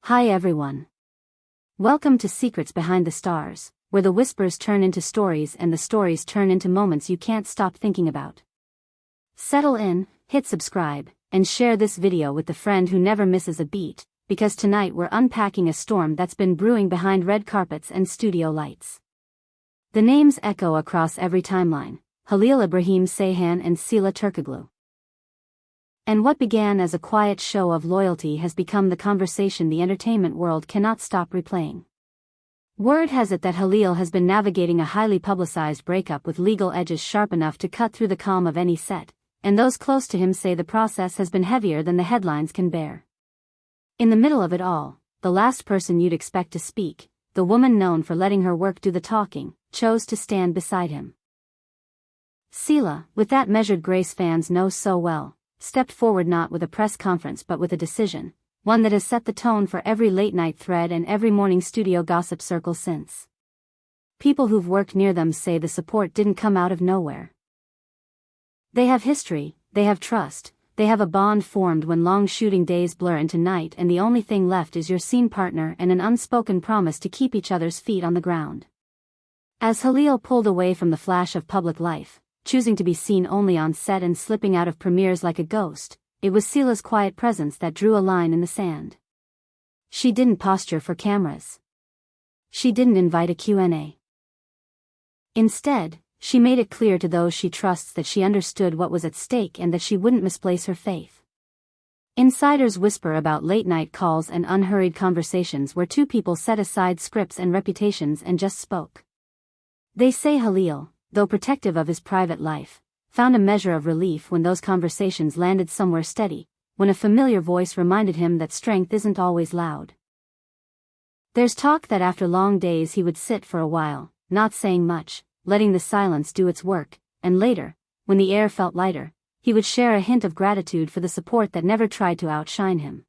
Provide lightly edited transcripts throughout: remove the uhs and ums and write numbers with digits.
Hi everyone. Welcome to Secrets Behind the Stars, where the whispers turn into stories and the stories turn into moments you can't stop thinking about. Settle in, hit subscribe, and share this video with the friend who never misses a beat, because tonight we're unpacking a storm that's been brewing behind red carpets and studio lights. The names echo across every timeline: Halil Ibrahim Sayhan and Sıla Turkoglu. And what began as a quiet show of loyalty has become the conversation the entertainment world cannot stop replaying. Word has it that Halil has been navigating a highly publicized breakup with legal edges sharp enough to cut through the calm of any set, and those close to him say the process has been heavier than the headlines can bear. In the middle of it all, the last person you'd expect to speak, the woman known for letting her work do the talking, chose to stand beside him. Sıla, with that measured grace fans know so well, stepped forward not with a press conference but with a decision, one that has set the tone for every late-night thread and every morning studio gossip circle since. People who've worked near them say the support didn't come out of nowhere. They have history, they have trust, they have a bond formed when long shooting days blur into night and the only thing left is your scene partner and an unspoken promise to keep each other's feet on the ground. As Halil pulled away from the flash of public life, choosing to be seen only on set and slipping out of premieres like a ghost, it was Sıla's quiet presence that drew a line in the sand. She didn't posture for cameras. She didn't invite a Q&A. Instead, she made it clear to those she trusts that she understood what was at stake and that she wouldn't misplace her faith. Insiders whisper about late-night calls and unhurried conversations where two people set aside scripts and reputations and just spoke. They say Halil, though protective of his private life, found a measure of relief when those conversations landed somewhere steady, when a familiar voice reminded him that strength isn't always loud. There's talk that after long days he would sit for a while, not saying much, letting the silence do its work, and later, when the air felt lighter, he would share a hint of gratitude for the support that never tried to outshine him.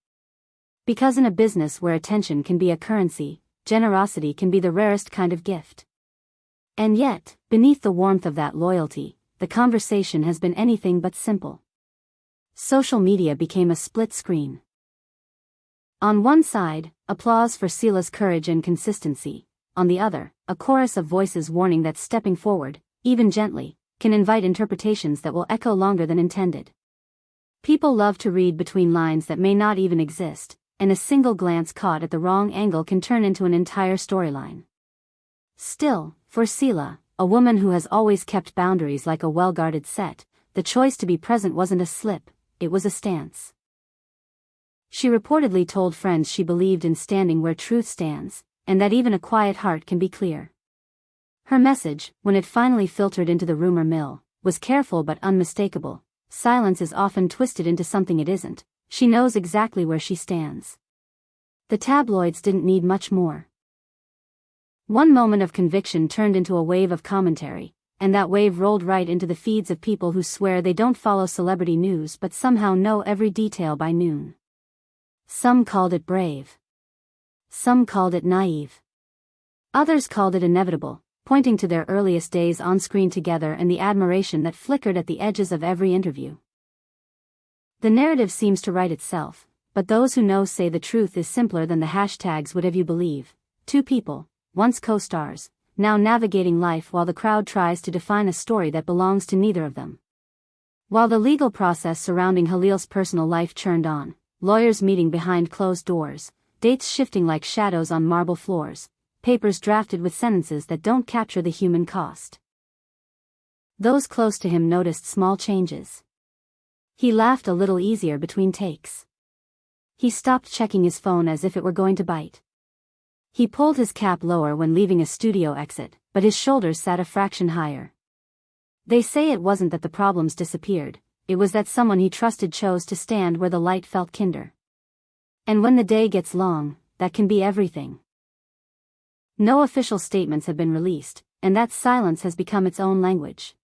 Because in a business where attention can be a currency, generosity can be the rarest kind of gift. And yet, beneath the warmth of that loyalty, the conversation has been anything but simple. Social media became a split screen. On one side, applause for Sıla's courage and consistency; on the other, a chorus of voices warning that stepping forward, even gently, can invite interpretations that will echo longer than intended. People love to read between lines that may not even exist, and a single glance caught at the wrong angle can turn into an entire storyline. Still, for Sıla, a woman who has always kept boundaries like a well-guarded set, the choice to be present wasn't a slip, it was a stance. She reportedly told friends she believed in standing where truth stands, and that even a quiet heart can be clear. Her message, when it finally filtered into the rumor mill, was careful but unmistakable: silence is often twisted into something it isn't. She knows exactly where she stands. The tabloids didn't need much more. One moment of conviction turned into a wave of commentary, and that wave rolled right into the feeds of people who swear they don't follow celebrity news but somehow know every detail by noon. Some called it brave. Some called it naive. Others called it inevitable, pointing to their earliest days on screen together and the admiration that flickered at the edges of every interview. The narrative seems to write itself, but those who know say the truth is simpler than the hashtags would have you believe. Two people, once co-stars, now navigating life while the crowd tries to define a story that belongs to neither of them. While the legal process surrounding Halil's personal life churned on, lawyers meeting behind closed doors, dates shifting like shadows on marble floors, papers drafted with sentences that don't capture the human cost. Those close to him noticed small changes. He laughed a little easier between takes. He stopped checking his phone as if it were going to bite. He pulled his cap lower when leaving a studio exit, but his shoulders sat a fraction higher. They say it wasn't that the problems disappeared, it was that someone he trusted chose to stand where the light felt kinder. And when the day gets long, that can be everything. No official statements have been released, and that silence has become its own language.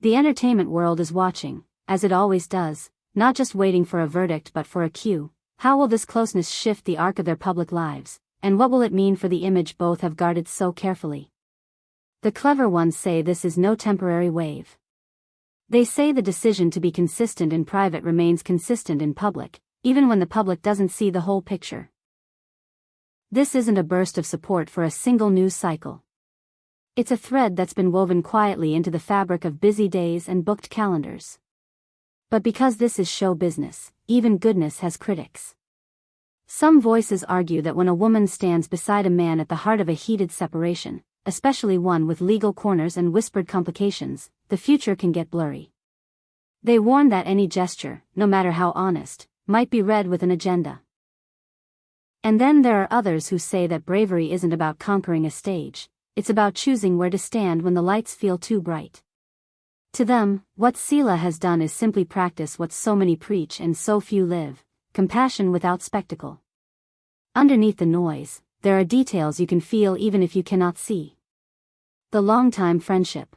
The entertainment world is watching, as it always does, not just waiting for a verdict but for a cue. How will this closeness shift the arc of their public lives? And what will it mean for the image both have guarded so carefully? The clever ones say this is no temporary wave. They say the decision to be consistent in private remains consistent in public, even when the public doesn't see the whole picture. This isn't a burst of support for a single news cycle. It's a thread that's been woven quietly into the fabric of busy days and booked calendars. But because this is show business, even goodness has critics. Some voices argue that when a woman stands beside a man at the heart of a heated separation, especially one with legal corners and whispered complications, the future can get blurry. They warn that any gesture, no matter how honest, might be read with an agenda. And then there are others who say that bravery isn't about conquering a stage, it's about choosing where to stand when the lights feel too bright. To them, what Sıla has done is simply practice what so many preach and so few live: compassion without spectacle. Underneath the noise, there are details you can feel even if you cannot see. The long-time friendship.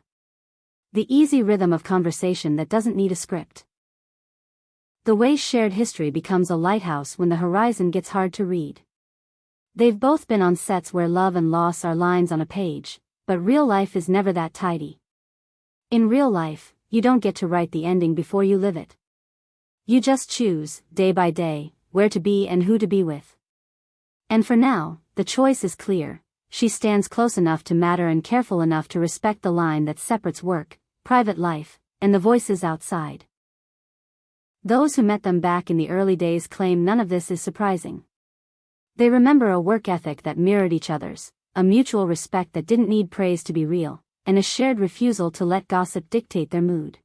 The easy rhythm of conversation that doesn't need a script. The way shared history becomes a lighthouse when the horizon gets hard to read. They've both been on sets where love and loss are lines on a page, but real life is never that tidy. In real life, you don't get to write the ending before you live it. You just choose, day by day, where to be and who to be with. And for now, the choice is clear. She stands close enough to matter and careful enough to respect the line that separates work, private life, and the voices outside. Those who met them back in the early days claim none of this is surprising. They remember a work ethic that mirrored each other's, a mutual respect that didn't need praise to be real, and a shared refusal to let gossip dictate their mood.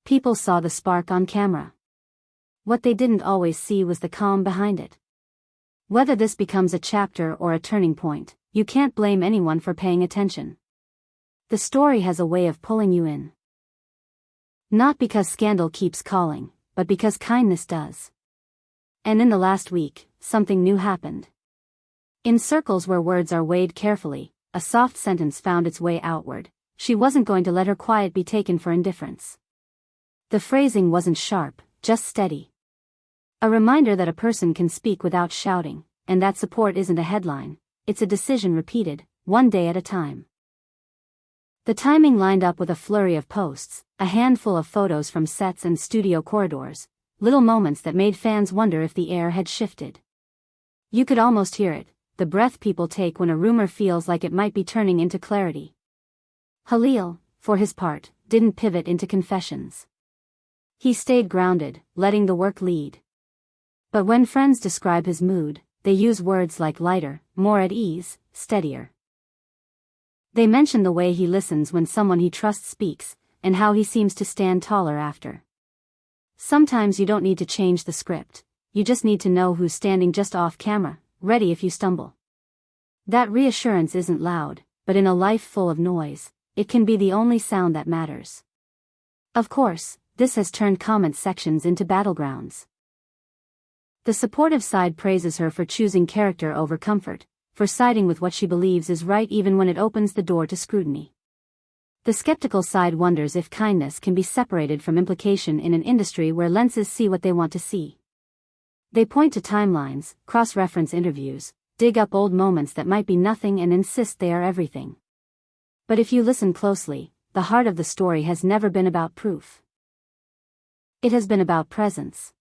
People saw the spark on camera. What they didn't always see was the calm behind it. Whether this becomes a chapter or a turning point, you can't blame anyone for paying attention. The story has a way of pulling you in. Not because scandal keeps calling, but because kindness does. And in the last week, something new happened. In circles where words are weighed carefully, a soft sentence found its way outward. She wasn't going to let her quiet be taken for indifference. The phrasing wasn't sharp, just steady. A reminder that a person can speak without shouting, and that support isn't a headline, it's a decision repeated, one day at a time. The timing lined up with a flurry of posts, a handful of photos from sets and studio corridors, little moments that made fans wonder if the air had shifted. You could almost hear it, the breath people take when a rumor feels like it might be turning into clarity. Halil, for his part, didn't pivot into confessions. He stayed grounded, letting the work lead. But when friends describe his mood, they use words like lighter, more at ease, steadier. They mention the way he listens when someone he trusts speaks, and how he seems to stand taller after. Sometimes you don't need to change the script, you just need to know who's standing just off camera, ready if you stumble. That reassurance isn't loud, but in a life full of noise, it can be the only sound that matters. Of course, this has turned comment sections into battlegrounds. The supportive side praises her for choosing character over comfort, for siding with what she believes is right even when it opens the door to scrutiny. The skeptical side wonders if kindness can be separated from implication in an industry where lenses see what they want to see. They point to timelines, cross-reference interviews, dig up old moments that might be nothing and insist they are everything. But if you listen closely, the heart of the story has never been about proof. It has been about presence.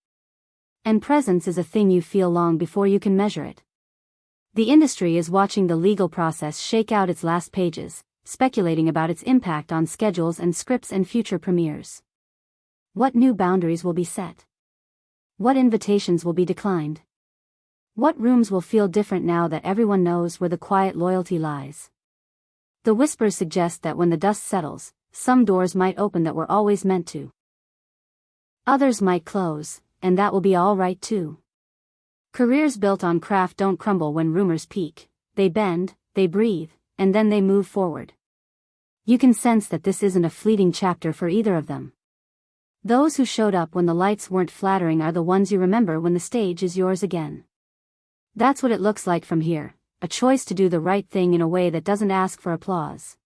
And presence is a thing you feel long before you can measure it. The industry is watching the legal process shake out its last pages, speculating about its impact on schedules and scripts and future premieres. What new boundaries will be set? What invitations will be declined? What rooms will feel different now that everyone knows where the quiet loyalty lies? The whispers suggest that when the dust settles, some doors might open that were always meant to. Others might close, and that will be all right too. Careers built on craft don't crumble when rumors peak, they bend, they breathe, and then they move forward. You can sense that this isn't a fleeting chapter for either of them. Those who showed up when the lights weren't flattering are the ones you remember when the stage is yours again. That's what it looks like from here, a choice to do the right thing in a way that doesn't ask for applause.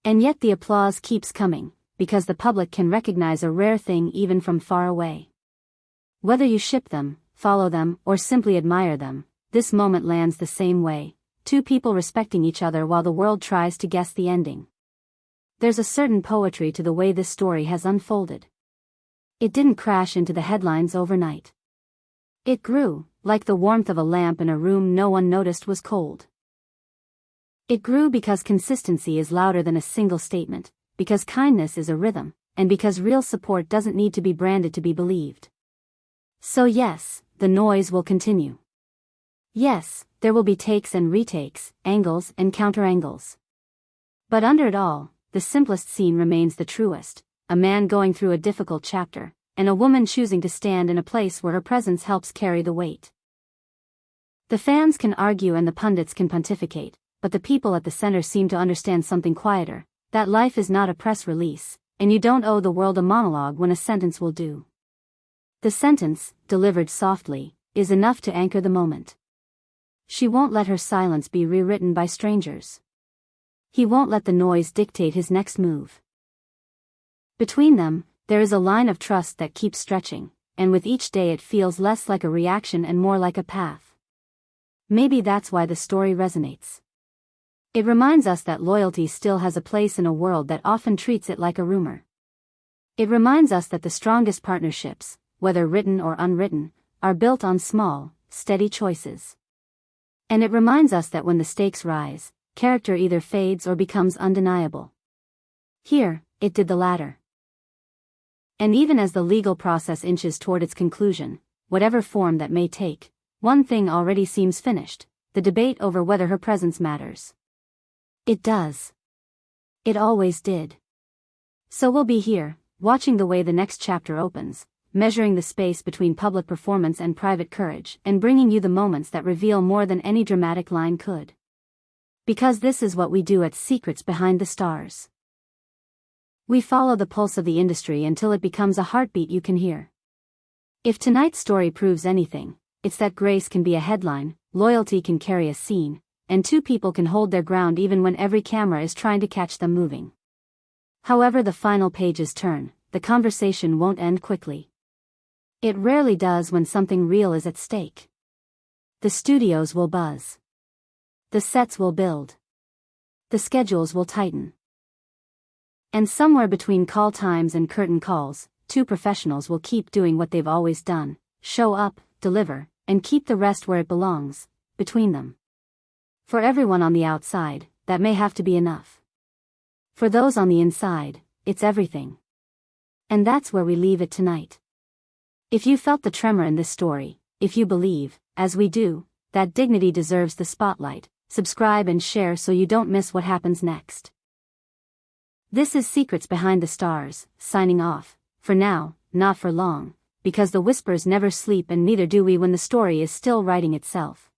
And yet the applause keeps coming, because the public can recognize a rare thing even from far away. Whether you ship them, follow them, or simply admire them, this moment lands the same way, two people respecting each other while the world tries to guess the ending. There's a certain poetry to the way this story has unfolded. It didn't crash into the headlines overnight. It grew, like the warmth of a lamp in a room no one noticed was cold. It grew because consistency is louder than a single statement, because kindness is a rhythm, and because real support doesn't need to be branded to be believed. So yes, the noise will continue. Yes, there will be takes and retakes, angles and counter-angles. But under it all, the simplest scene remains the truest: a man going through a difficult chapter, and a woman choosing to stand in a place where her presence helps carry the weight. The fans can argue and the pundits can pontificate, but the people at the center seem to understand something quieter: that life is not a press release, and you don't owe the world a monologue when a sentence will do. The sentence, delivered softly, is enough to anchor the moment. She won't let her silence be rewritten by strangers. He won't let the noise dictate his next move. Between them, there is a line of trust that keeps stretching, and with each day it feels less like a reaction and more like a path. Maybe that's why the story resonates. It reminds us that loyalty still has a place in a world that often treats it like a rumor. It reminds us that the strongest partnerships, whether written or unwritten, are built on small, steady choices. And it reminds us that when the stakes rise, character either fades or becomes undeniable. Here, it did the latter. And even as the legal process inches toward its conclusion, whatever form that may take, one thing already seems finished: the debate over whether her presence matters. It does. It always did. So we'll be here, watching the way the next chapter opens, measuring the space between public performance and private courage, and bringing you the moments that reveal more than any dramatic line could. Because this is what we do at Secrets Behind the Stars. We follow the pulse of the industry until it becomes a heartbeat you can hear. If tonight's story proves anything, it's that grace can be a headline, loyalty can carry a scene, and two people can hold their ground even when every camera is trying to catch them moving. However the final pages turn, the conversation won't end quickly. It rarely does when something real is at stake. The studios will buzz. The sets will build. The schedules will tighten. And somewhere between call times and curtain calls, two professionals will keep doing what they've always done: show up, deliver, and keep the rest where it belongs, between them. For everyone on the outside, that may have to be enough. For those on the inside, it's everything. And that's where we leave it tonight. If you felt the tremor in this story, if you believe, as we do, that dignity deserves the spotlight, subscribe and share so you don't miss what happens next. This is Secrets Behind the Stars, signing off, for now, not for long, because the whispers never sleep and neither do we when the story is still writing itself.